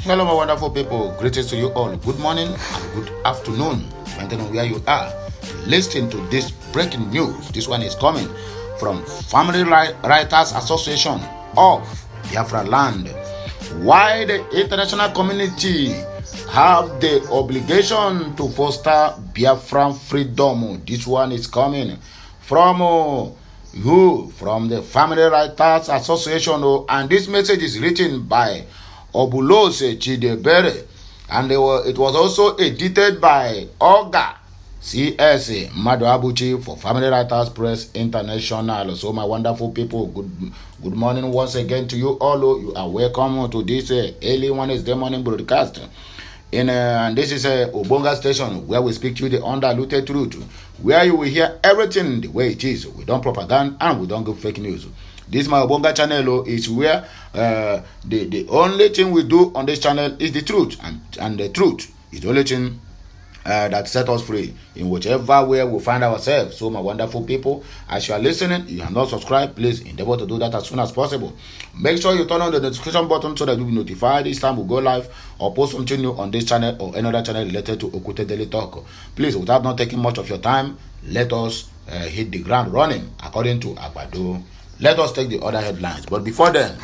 Hello, my wonderful people. Greetings to you all. Good morning and good afternoon, depending on where you are. Listening to this breaking news. This one is coming from Family Writers Association of Biafra Land. Why the international community have the obligation to foster Biafran freedom. This one is coming from from the Family Writers Association, and this message is written by Obulose Chidebere, and it was also edited by Oga CS Maduabuchi for Family Writers Press International. So my wonderful people, good morning once again to you all. You are welcome to this early Wednesday morning broadcast. And this is a Obonga station where we speak to you the undiluted truth, where you will hear everything the way it is. We don't propaganda and we don't give fake news. This my Obonga channel is where the only thing we do on this channel is the truth, and the truth is the only thing that set us free in whichever way we find ourselves. So my wonderful people, as you are listening, you have not subscribed, please endeavor to do that as soon as possible. Make sure you turn on the notification button so that you'll be notified each time we go live or post something new on this channel or another channel related to Okute Daily Talk. Please, without not taking much of your time, let us hit the ground running according to Agbado. Let us take the other headlines, but before then,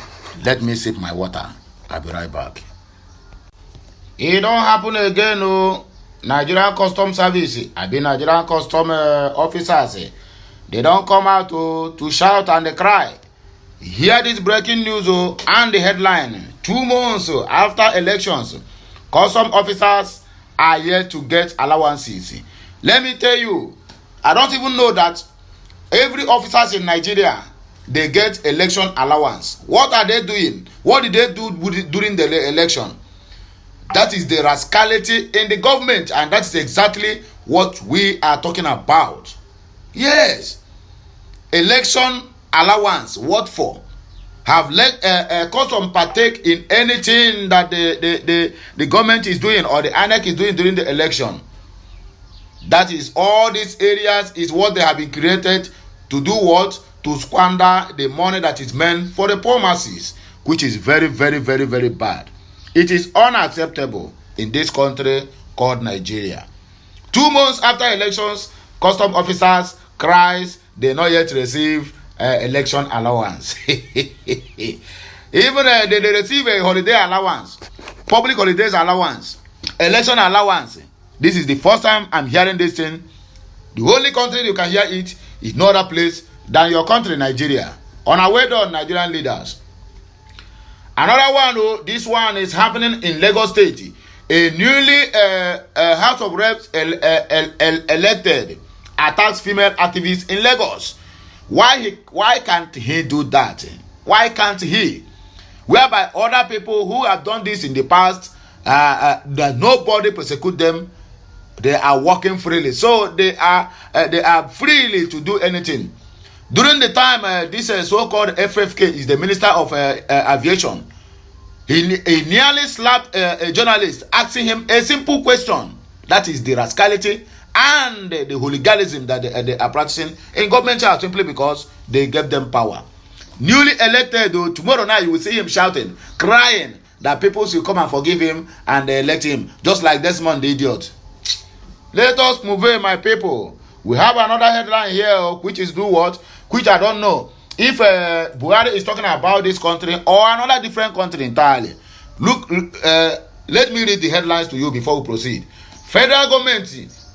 let me sip my water. I'll be right back. It don't happen again, no. Nigerian Custom Service, Nigerian Custom officers, they don't come out to shout and cry. Hear this breaking news and the headline. 2 months after elections, custom officers are yet to get allowances. Let me tell you, I don't even know that every officers in Nigeria, they get election allowance. What are they doing? What did they do during the election? That is the rascality in the government, and that is exactly what we are talking about. Yes, election allowance. What for? Have let custom partake in anything that the government is doing or the INEC is doing during the election. That is, all these areas is what they have been created to do what? To squander the money that is meant for the poor masses, which is very, very, very, very bad. It is unacceptable in this country called Nigeria. 2 months after elections, custom officers cries they not yet receive election allowance. Even they receive a holiday allowance, public holidays allowance, election allowance. This is the first time I'm hearing this thing. The only country you can hear it is no other place than your country, Nigeria. On our way down, Nigerian leaders. Another one, this one is happening in Lagos State. A newly House of Reps elected attacks female activists in Lagos. Why can't he do that? Why can't he? Whereby other people who have done this in the past, that nobody persecute them, they are working freely. So they are freely to do anything. During the time this so-called FFK is the Minister of Aviation, he nearly slapped a journalist asking him a simple question. That is the rascality and the hooliganism that they are practicing in government simply because they gave them power. Newly elected, tomorrow night you will see him shouting, crying that people should come and forgive him and elect him, just like Desmond the idiot. Let us move in, my people. We have another headline here, which is do what? Which I don't know if Buhari is talking about this country or another different country entirely. Look, let me read the headlines to you before we proceed. Federal government,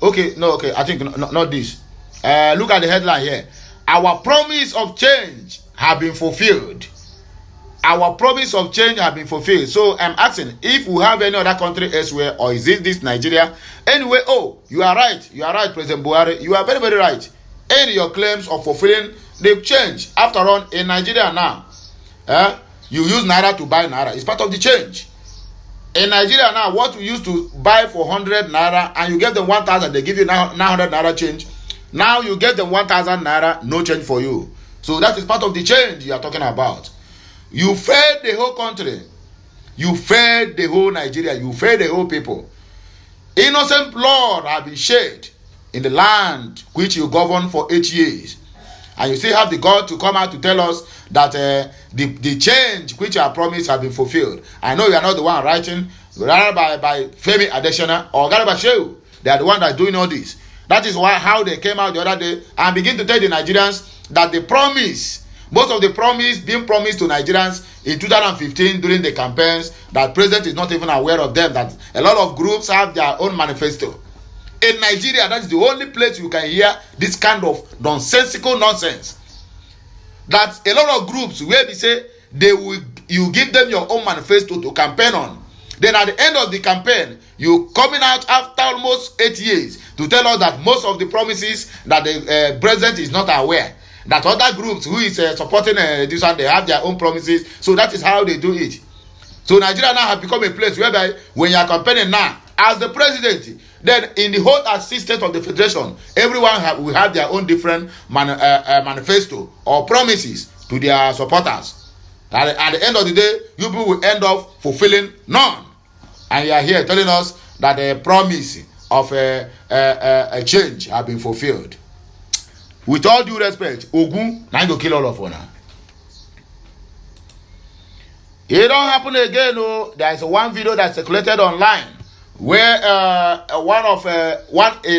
I think not this. Look at the headline here. Our promise of change have been fulfilled. Our promise of change have been fulfilled. So I'm asking if we have any other country elsewhere, or is it this Nigeria? Anyway, you are right, President Buhari. You are very, very right in your claims of fulfilling the change. After all, in Nigeria now, you use naira to buy naira. It's part of the change. In Nigeria now, what we used to buy for 100 naira and you give them 1,000, they give you 900 naira change. Now you get them 1,000 naira, no change for you. So that is part of the change you are talking about. You fed the whole country. You fed the whole Nigeria. You fed the whole people. Innocent blood have been shed in the land which you governed for 8 years. and you still have the God to come out to tell us that the change which you are promised has been fulfilled. I know you are not the one writing, rather by Femi Adesina or Garba Shehu. They are the one that are doing all this. That is how they came out the other day and begin to tell the Nigerians that the promise, most of the promise being promised to Nigerians in 2015 during the campaigns, that president is not even aware of them, that a lot of groups have their own manifesto. In Nigeria, that is the only place you can hear this kind of nonsensical nonsense. That a lot of groups where they say you give them your own manifesto to campaign on. Then at the end of the campaign, you coming out after almost 8 years to tell us that most of the promises that the president is not aware. That other groups who is supporting this one, they have their own promises. So that is how they do it. So Nigeria now has become a place whereby when you are campaigning now as the president, then in the whole assistance of the federation, everyone will have their own different manifesto or promises to their supporters. At the end of the day, you people will end up fulfilling none. And you are here telling us that the promise of a change has been fulfilled. With all due respect, Ogun, now go kill all of us. It don't happen again. Oh, there is one video that circulated online where a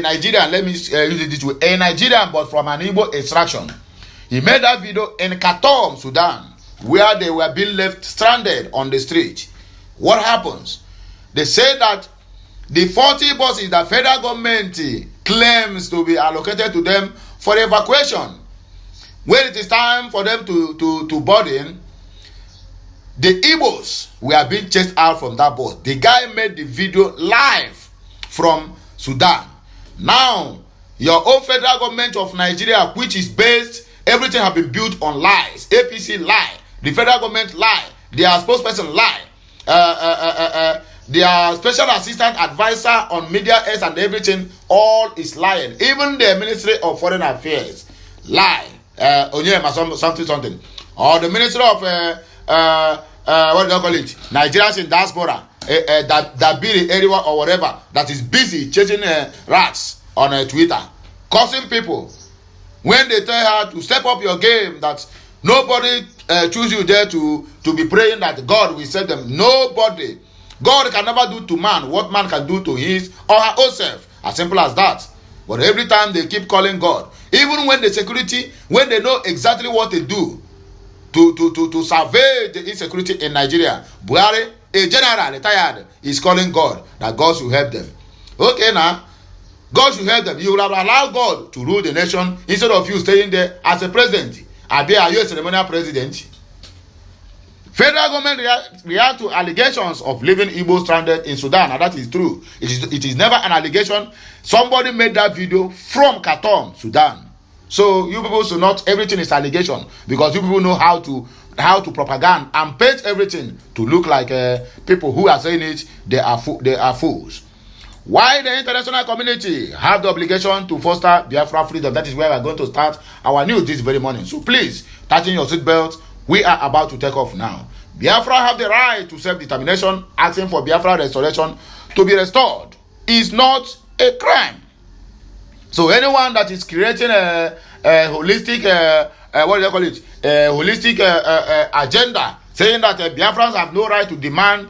Nigerian, let me use it this way, a Nigerian but from an Igbo extraction, he made that video in Khartoum, Sudan, where they were being left stranded on the street. What happens? They say that the 40 buses that federal government claims to be allocated to them for evacuation, when it is time for them to board in, the Igbos were being chased out from that bus. The guy made the video live from Sudan. Now, your own federal government of Nigeria, which is based, everything has been built on lies. APC lie. The federal government lie. Their spokesperson lie. Their special assistant advisor on media airs and everything, all is lying. Even the Ministry of Foreign Affairs lie. Something. Or the Ministry of what do you call it? Nigerians in diaspora, Dabiri area or whatever, that is busy chasing rats on Twitter, causing people. When they tell her to step up your game, that nobody choose you there to be praying that God will save them. Nobody. God can never do to man what man can do to his or her own self. As simple as that. But every time they keep calling God, even when the security, when they know exactly what they do to survey the insecurity in Nigeria, Buhari, a general retired, is calling God that God should help them. Okay, now God should help them. You will allow God to rule the nation instead of you staying there as a president. Are you a ceremonial president? Federal government react to allegations of leaving Igbo stranded in Sudan, and that is true. It is never an allegation. Somebody made that video from Khartoum, Sudan. So you people should not, everything is allegation, because you people know how to propaganda and paint everything to look like people who are saying it, they are fools. Why the international community have the obligation to foster Biafra freedom? That is where we are going to start our news this very morning. So please, tighten your seatbelt. We are about to take off now. Biafra have the right to self-determination. Asking for Biafra restoration to be restored is not a crime. So anyone that is creating a holistic, what do they call it? A holistic agenda, saying that Biafrans have no right to demand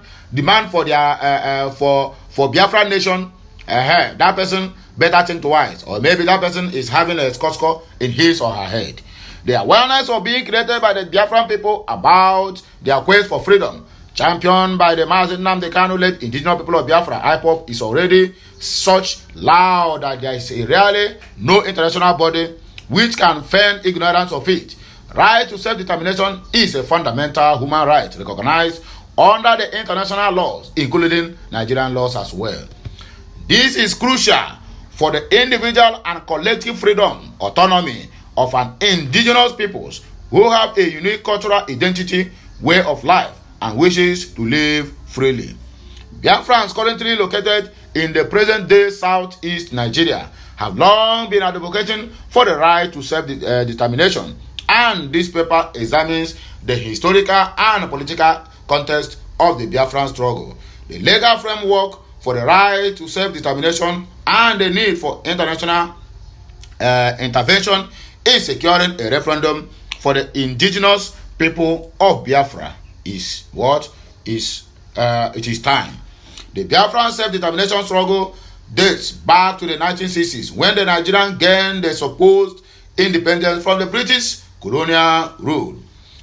for their for Biafra nation, that person better think twice, or maybe that person is having a score in his or her head. The awareness of being created by the Biafran people about their quest for freedom, championed by the Mazi Nnamdi Kanu-led indigenous people of Biafra, IPOB, is already such loud that there is really no international body which can feign ignorance of it. Right to self-determination is a fundamental human right recognized under the international laws, including Nigerian laws as well. This is crucial for the individual and collective freedom, autonomy of an indigenous peoples who have a unique cultural identity, way of life, and wishes to live freely. Biafrans currently located in the present-day southeast Nigeria have long been advocating for the right to self-determination, and this paper examines the historical and political context of the Biafran struggle, the legal framework for the right to self-determination, and the need for international intervention in securing a referendum for the indigenous people of Biafra is what is it is time. The Biafran self-determination struggle dates back to the 1960s when the Nigerians gained the supposed independence from the British colonial rule.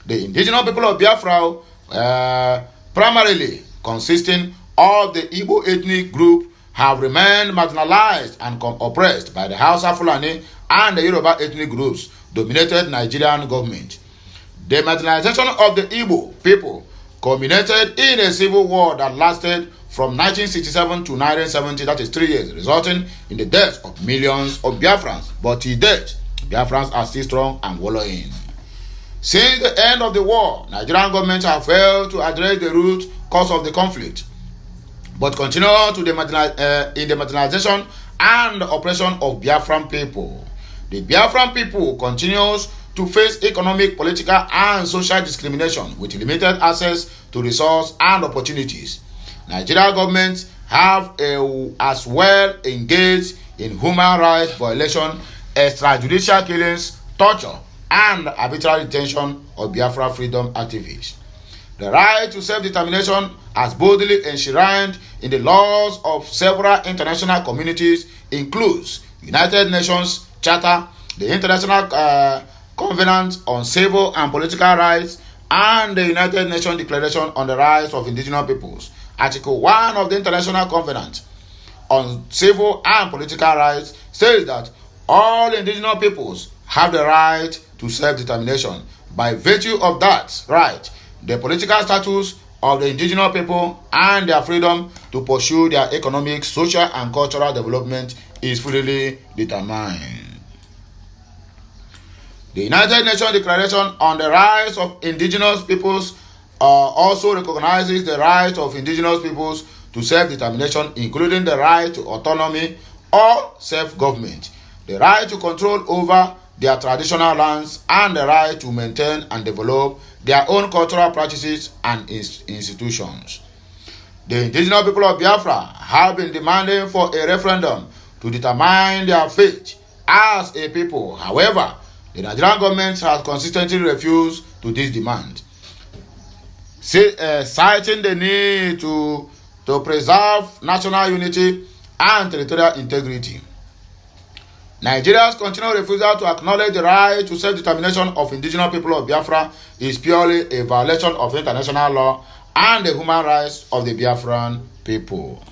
The indigenous people of Biafra, primarily consisting of the Igbo ethnic group, have remained marginalized and oppressed by the Hausa Fulani and the Yoruba ethnic groups dominated Nigerian government. The marginalization of the Igbo people culminated in a civil war that lasted from 1967 to 1970, that is 3 years, resulting in the deaths of millions of Biafrans. But till date, Biafrans are still strong and wallowing. Since the end of the war, Nigerian governments have failed to address the root cause of the conflict, but continue to in the marginalization and oppression of Biafran people. The Biafran people continues to face economic, political, and social discrimination with limited access to resources and opportunities. Nigerian governments have as well engaged in human rights violation, extrajudicial killings, torture, and arbitrary detention of Biafra freedom activists. The right to self-determination, as boldly enshrined in the laws of several international communities, includes United Nations Charter, the International Covenant on Civil and Political Rights, and the United Nations Declaration on the Rights of Indigenous Peoples. Article 1 of the International Covenant on Civil and Political Rights says that all indigenous peoples have the right to self-determination. By virtue of that right, the political status of the indigenous people and their freedom to pursue their economic, social, and cultural development is freely determined. The United Nations Declaration on the Rights of Indigenous Peoples also recognizes the right of indigenous peoples to self-determination, including the right to autonomy or self-government, the right to control over their traditional lands, and the right to maintain and develop their own cultural practices and institutions. The indigenous people of Biafra have been demanding for a referendum to determine their fate as a people. However, the Nigerian government has consistently refused to this demand, citing the need to preserve national unity and territorial integrity. Nigeria's continued refusal to acknowledge the right to self-determination of indigenous people of Biafra is purely a violation of international law and the human rights of the Biafran people.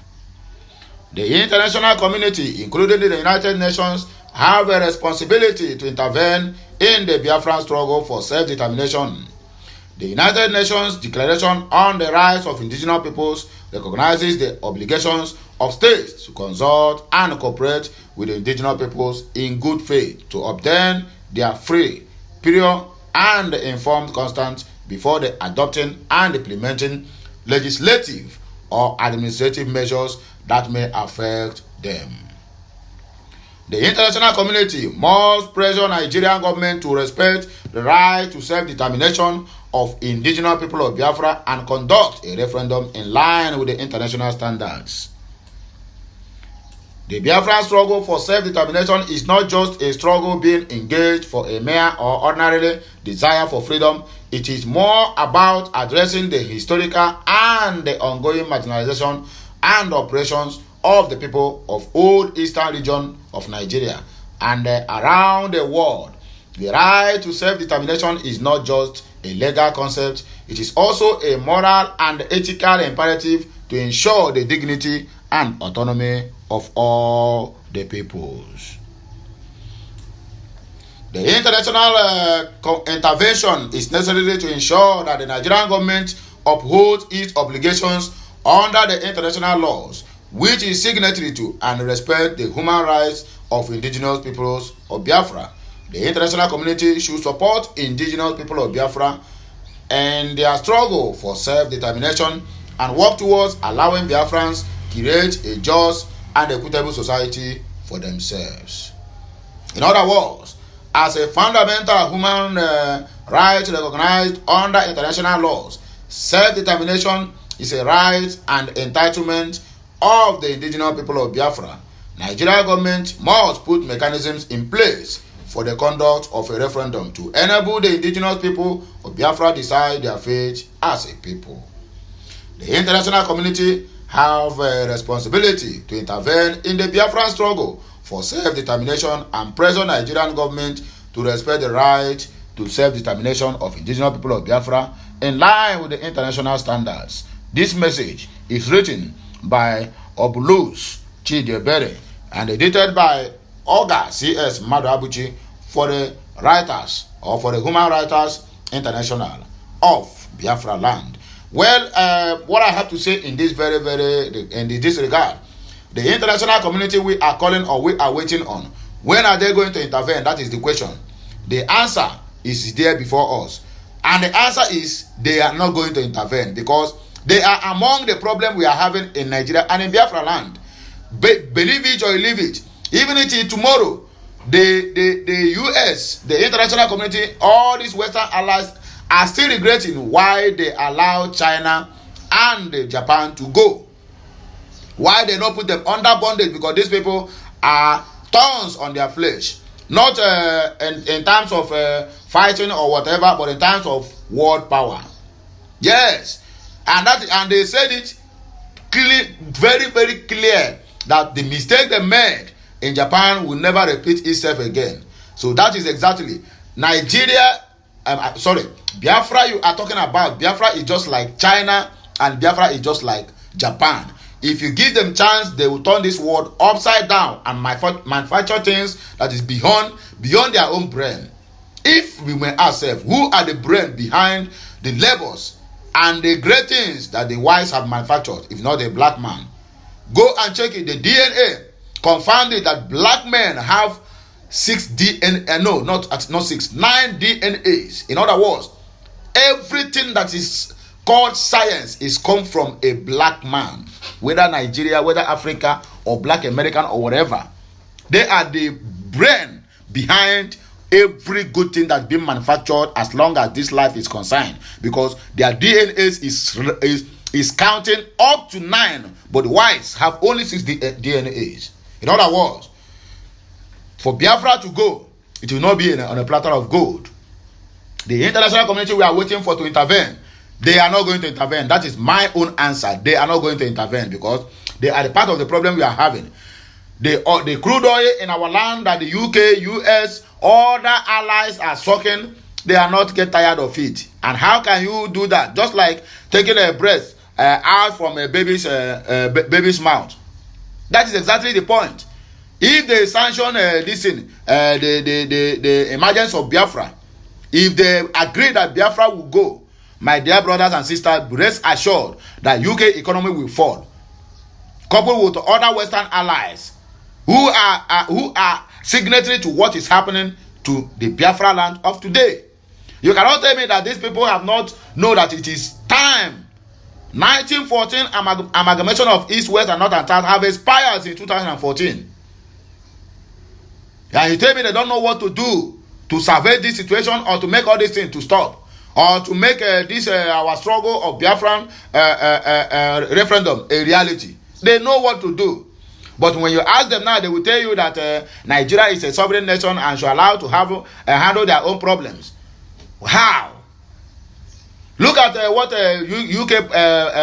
The international community, including the United Nations, have a responsibility to intervene in the Biafran struggle for self-determination. The United Nations Declaration on the Rights of Indigenous Peoples recognizes the obligations of states to consult and cooperate with the indigenous peoples in good faith to obtain their free, pure, and informed consent before the adopting and implementing legislative or administrative measures that may affect them. The international community must pressure Nigerian government to respect the right to self-determination of indigenous people of Biafra and conduct a referendum in line with the international standards. The Biafran struggle for self-determination is not just a struggle being engaged for a mere or ordinary desire for freedom. It is more about addressing the historical and the ongoing marginalization and oppressions of the people of old eastern region of Nigeria and around the world. The right to self-determination is not just a legal concept, it is also a moral and ethical imperative to ensure the dignity and autonomy of all the peoples. The international intervention is necessary to ensure that the Nigerian government upholds its obligations under the international laws, which is signatory to and respect the human rights of indigenous peoples of Biafra. The international community should support indigenous people of Biafra and their struggle for self-determination and work towards allowing Biafrans create a just and equitable society for themselves. In other words, as a fundamental human right recognized under international laws, self-determination is a right and entitlement of the indigenous people of Biafra. Nigerian government must put mechanisms in place for the conduct of a referendum to enable the indigenous people of Biafra decide their fate as a people. The international community have a responsibility to intervene in the Biafran struggle for self-determination and pressure Nigerian government to respect the right to self-determination of indigenous people of Biafra in line with the international standards. This message is written by Obulus Chidiebere and edited by Oga C.S. Madabuchi for the writers or for the Human Writers International of Biafra land. Well, what I have to say in this in this regard, the international community we are calling or we are waiting on, when are they going to intervene? That is the question. The answer is there before us, and the answer is they are not going to intervene because they are among the problem we are having in Nigeria and in Biafra land. Believe it or leave it, even if tomorrow the US, the international community, all these Western allies are still regretting why they allowed China and Japan to go. Why they not put them under bondage? Because these people are thorns on their flesh. Not in terms of fighting or whatever, but in terms of world power. Yes. And they said it clearly, very, very clear that the mistake they made in Japan will never repeat itself again. So that is exactly Nigeria. Biafra you are talking about. Biafra is just like China and Biafra is just like Japan. If you give them chance, they will turn this world upside down and manufacture things that is beyond their own brain. If we may ask ourselves, who are the brain behind the labors and the great things that the whites have manufactured, if not a black man? Go and check it. The DNA confirmed it that black men have 9 DNAs. In other words, everything that is called science is come from a black man, whether Nigeria, whether Africa, or black American, or whatever. They are the brain behind every good thing that's been manufactured as long as this life is concerned, because their DNAs is counting up to 9, but the whites have only 6 DNAs. In other words, for Biafra to go, it will not be on a platter of gold. The international community we are waiting for to intervene, they are not going to intervene. That is my own answer. They are not going to intervene because they are the part of the problem we are having. The crude oil in our land that the UK, US, other allies are sucking, they are not get tired of it. And how can you do that? Just like taking a breast out from a baby's mouth. That is exactly the point. If they sanction the emergence of Biafra, if they agree that Biafra will go, my dear brothers and sisters, rest assured that UK economy will fall. Coupled with other Western allies who are signatory to what is happening to the Biafra land of today. You cannot tell me that these people have not known that it is time. 1914 amalgamation of East, West, and North and South have expired in 2014. And you tell me they don't know what to do to survey this situation or to make all these things to stop or to make our struggle of Biafran referendum a reality. They know what to do. But when you ask them now, they will tell you that Nigeria is a sovereign nation and should allow to have handle their own problems. How? Look at what UK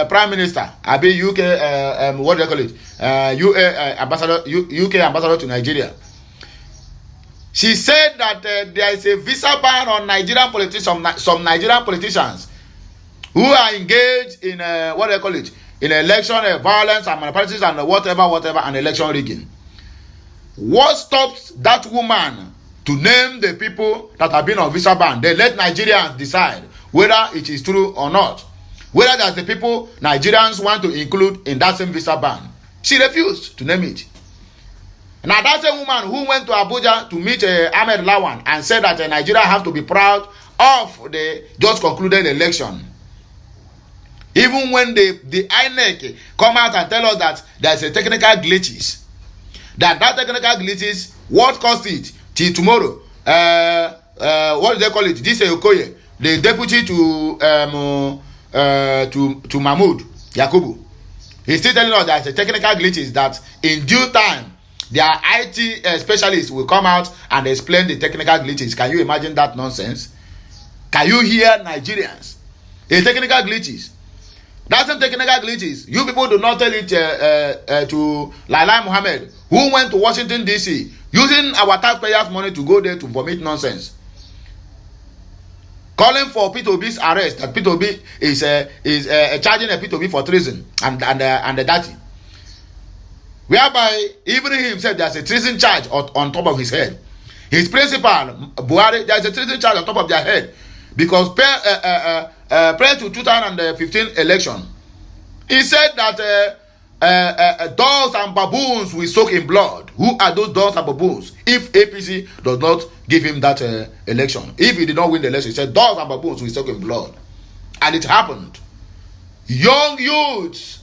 Prime Minister, UK what do they call it? UK ambassador to Nigeria. She said that there is a visa ban on Nigerian politicians, some Nigerian politicians who are engaged in what do they call it? In election violence and malpractice and whatever, and election rigging. What stops that woman to name the people that have been on visa ban? They let Nigerians decide whether it is true or not. Whether that's the people Nigerians want to include in that same visa ban. She refused to name it. Now that's a woman who went to Abuja to meet Ahmed Lawan and said that Nigeria have to be proud of the just concluded election. Even when the INEC come out and tell us that there's a technical glitches, that technical glitches, what caused it till tomorrow? What do they call it? This Okoye, the deputy to Mahmoud Yakubu, he's still telling us that it's a technical glitches that in due time Their IT specialists will come out and explain the technical glitches. Can you imagine that nonsense? Can you hear Nigerians? The technical glitches. That's some technical glitches. You people do not tell it to Laila Mohammed, who went to Washington, D.C., using our taxpayers' money to go there to vomit nonsense. Calling for P2B's arrest, that P2B is charging a P2B for treason and the dirty. Whereby even he himself, there's a treason charge on top of his head. His principal, Buhari, there's a treason charge on top of their head. Because prior to 2015 election, he said that dogs and baboons will soak in blood. Who are those dogs and baboons? If APC does not give him that election, if he did not win the election, he said dogs and baboons will soak in blood. And it happened. Young youths,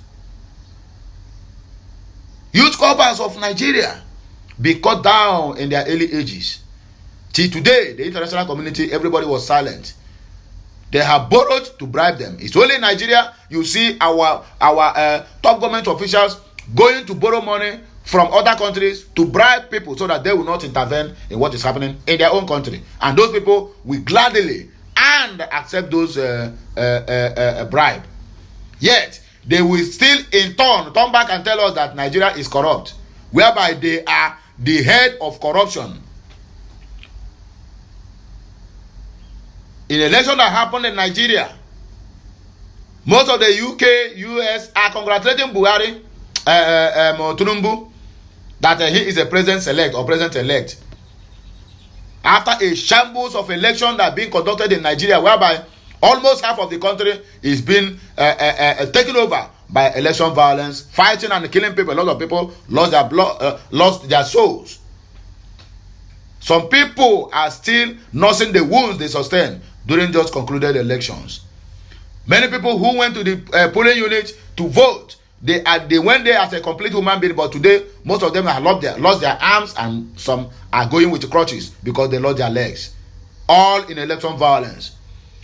youth corpus of Nigeria, be cut down in their early ages. Till today, the international community, everybody was silent. They have borrowed to bribe them. It's only in Nigeria you see our top government officials going to borrow money from other countries to bribe people so that they will not intervene in what is happening in their own country. And those people will gladly and accept those bribe. Yet, they will still in turn back and tell us that Nigeria is corrupt, whereby they are the head of corruption. In the election that happened in Nigeria, most of the UK, US are congratulating Buhari, Tinubu, that he is a president-elect or president-elect. After a shambles of election that being conducted in Nigeria, whereby almost half of the country is being taken over by election violence, fighting and killing people. A lot of people lost their blood, lost their souls. Some people are still nursing the wounds they sustained during just concluded elections. Many people who went to the polling unit to vote, they went there as a complete human being, but today most of them have lost their arms and some are going with crutches because they lost their legs. All in election violence.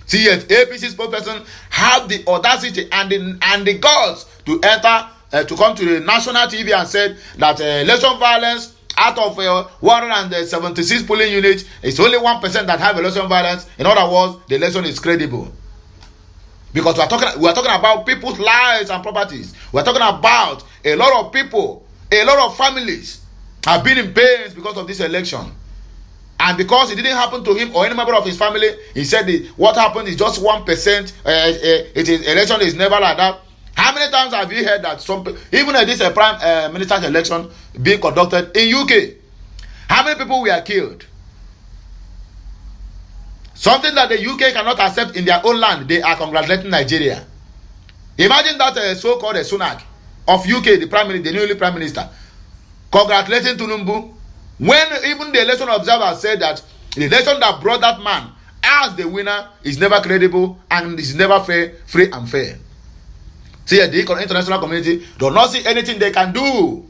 See, yet APC spokesperson have the audacity and the guts to enter to come to the national TV and said that election violence out of 176 polling units, it's only 1% that have election violence. In other words, the election is credible. Because we are talking about people's lives and properties. We are talking about a lot of people, a lot of families have been in pains because of this election. And because it didn't happen to him or any member of his family, he said what happened is just 1%. Election is never like that. How many times have you heard that even this prime minister's election being conducted in UK? How many people were killed? Something that the UK cannot accept in their own land, they are congratulating Nigeria. Imagine that so-called Sunak of UK, the newly prime minister, congratulating Tinubu, when even the election observer said that the election that brought that man as the winner is never credible and is never fair, free and fair. See, the international community do not see anything they can do.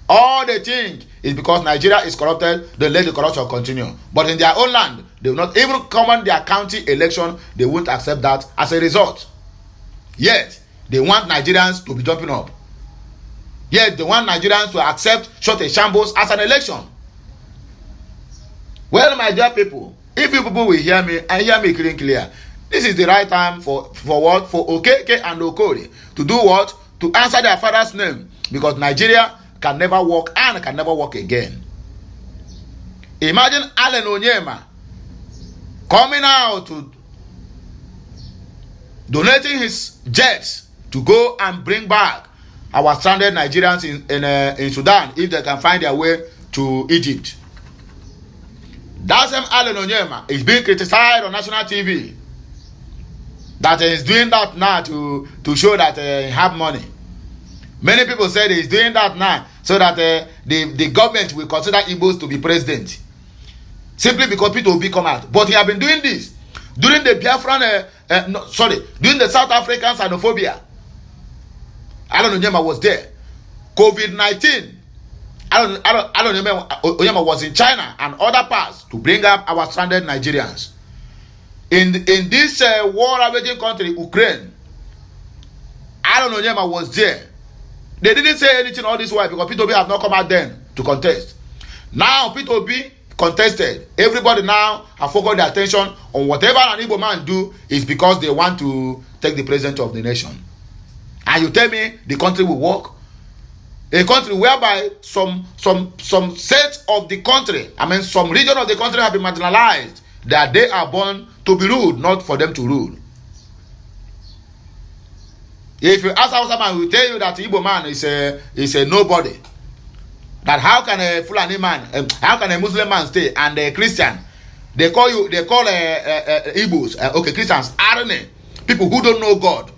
All they think is because Nigeria is corrupted, they let the corruption continue. But in their own land, they will not even comment their county election, they won't accept that as a result. Yet, they want Nigerians to be jumping up. Yet, they want Nigerians to accept such a shambles as an election. Well, my dear people, if you people will hear me and hear me clear, this is the right time for what? For Okeke and Okori to do what? To answer their father's name. Because Nigeria can never walk and can never walk again. Imagine Allen Onyema coming out to donating his jets to go and bring back our stranded Nigerians in Sudan if they can find their way to Egypt. That same Allen Onyema is being criticized on national TV. That he is doing that now to show that he have money. Many people said he is doing that now so that the government will consider Igbos to be president. Simply because people will be come out. But he have been doing this during the during the South African xenophobia. Allen Onyema was there. COVID-19. Allen Onyema was in China and other parts to bring up our stranded Nigerians. In this war-ravaging country, Ukraine, Allen Onyema was there. They didn't say anything all this while because P2B have not come out then to contest. Now Peter Obi contested. Everybody now have focused their attention on whatever an Igbo man do is because they want to take the president of the nation. And you tell me the country will work? A country whereby some set of the country, some region of the country have been marginalized, that they are born to be ruled, not for them to rule. If you ask Hausa man, will tell you that Igbo man is a nobody. That how can a Fulani man, how can a Muslim man stay, and a Christian, they call Igbos, Christians, arne, people who don't know God.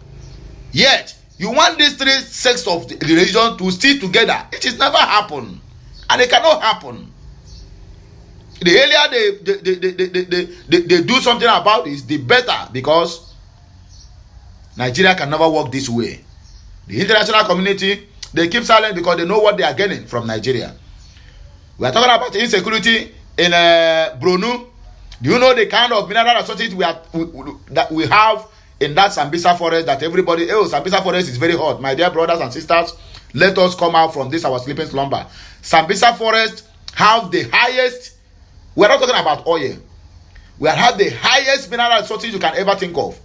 Yet you want these three sects of the religion to stick together. It has never happened, and it cannot happen. The earlier they do something about this, the better, because Nigeria can never work this way. The international community, they keep silent because they know what they are getting from Nigeria. We are talking about insecurity in Bronu. Do you know the kind of mineral resources that we have in that Sambisa forest that everybody, Sambisa forest is very hot. My dear brothers and sisters, let us come out from this our sleeping slumber. Sambisa forest have the highest, we are not talking about oil. We have the highest mineral resources you can ever think of.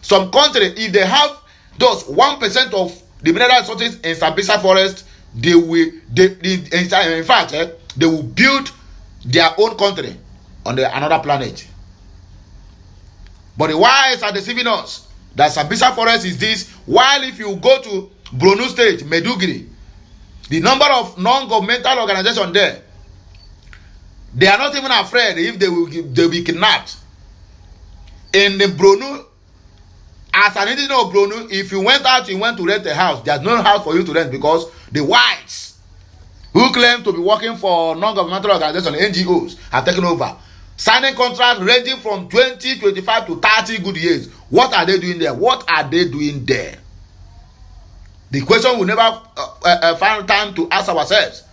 Some country, if they have those 1% of the mineral resources in Sambisa forest, they will build their own country on another planet. But the wise are deceiving us that Sambisa forest is this, while if you go to Bronu State, Meduguri, the number of non-governmental organizations there, they are not even afraid if they will be kidnapped. In the Bronu, as an indigenous of Bronu, if you went out, you went to rent a house, there's no house for you to rent because the whites who claim to be working for non-governmental organizations, NGOs, have taken over. Signing contracts ranging from 20, 25 to 30 good years. What are they doing there? What are they doing there? The question we never find time to ask ourselves.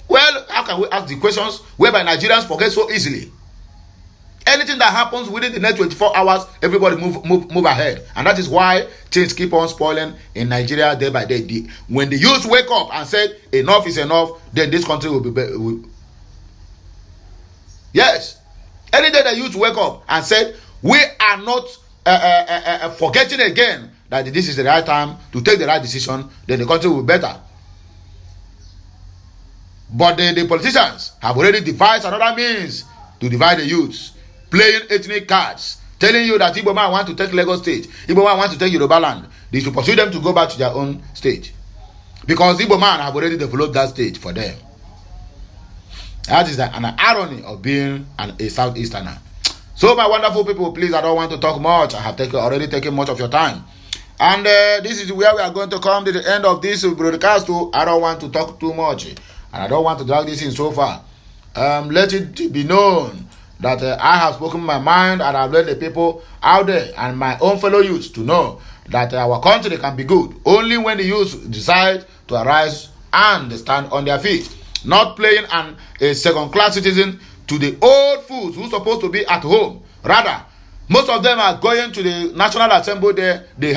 Well, how can we ask the questions whereby Nigerians forget so easily? Anything that happens within the next 24 hours, everybody move ahead. And that is why things keep on spoiling in Nigeria day by day. When the youth wake up and say enough is enough, then this country will be better. Yes. Any day the youth wake up and say we are not forgetting again that this is the right time to take the right decision, then the country will be better. But the politicians have already devised another means to divide the youths, playing ethnic cards, telling you that Igbo man want to take Lagos State, Igbo man want to take Yoruba land. They should pursue them to go back to their own state, because Igbo man have already developed that state for them. That is an irony of being a Southeasterner. So my wonderful people, please, I don't want to talk much. I have already taken much of your time. And this is where we are going to come to the end of this broadcast. I don't want to talk too much. And I don't want to drag this in so far. Let it be known that I have spoken my mind, and I've let the people out there and my own fellow youths to know that our country can be good only when the youths decide to arise and stand on their feet. Not playing a second-class citizen to the old fools who are supposed to be at home. Rather, most of them are going to the National Assembly there. They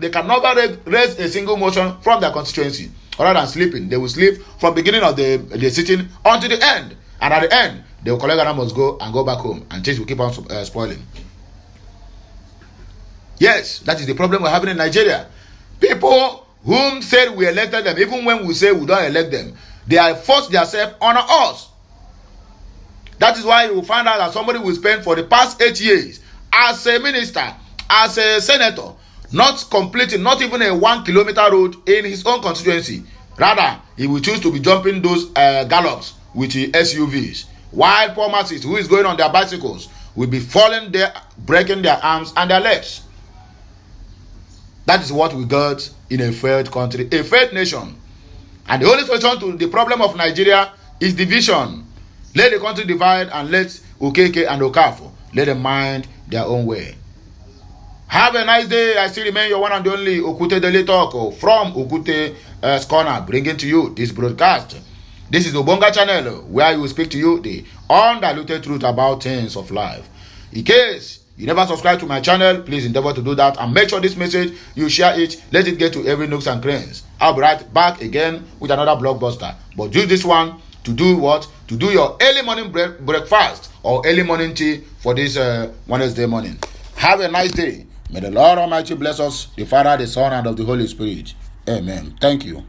can never raise a single motion from their constituency. Rather than sleeping, they will sleep from beginning of the sitting until the end. And at the end, they will collect and must go and go back home. And things will keep on spoiling. Yes, that is the problem we're having in Nigeria. People whom said we elected them, even when we say we don't elect them, they are forced themselves on us. That is why you will find out that somebody will spend for the past 8 years as a minister, as a senator, not completing not even a 1 kilometer road in his own constituency. Rather, he will choose to be jumping those gallops with the SUVs. While poor masses who is going on their bicycles will be falling there, breaking their arms and their legs. That is what we got in a failed country, a failed nation. And the only solution to the problem of Nigeria is division. Let the country divide and let Okeke and Okafo let them mind their own way. Have a nice day. I still remain your one and only Okute Daily Talk from Okute's Corner, bringing to you this broadcast. This is Obonga Channel, where we will speak to you the undiluted truth about things of life. In case you never subscribe to my channel, please endeavor to do that, and make sure this message, you share it, let it get to every nooks and crannies. I'll be right back again with another blockbuster. But use this one to do what? To do your early morning breakfast or early morning tea for this Wednesday morning. Have a nice day. May the Lord Almighty bless us, the Father, the Son, and of the Holy Spirit. Amen. Thank you.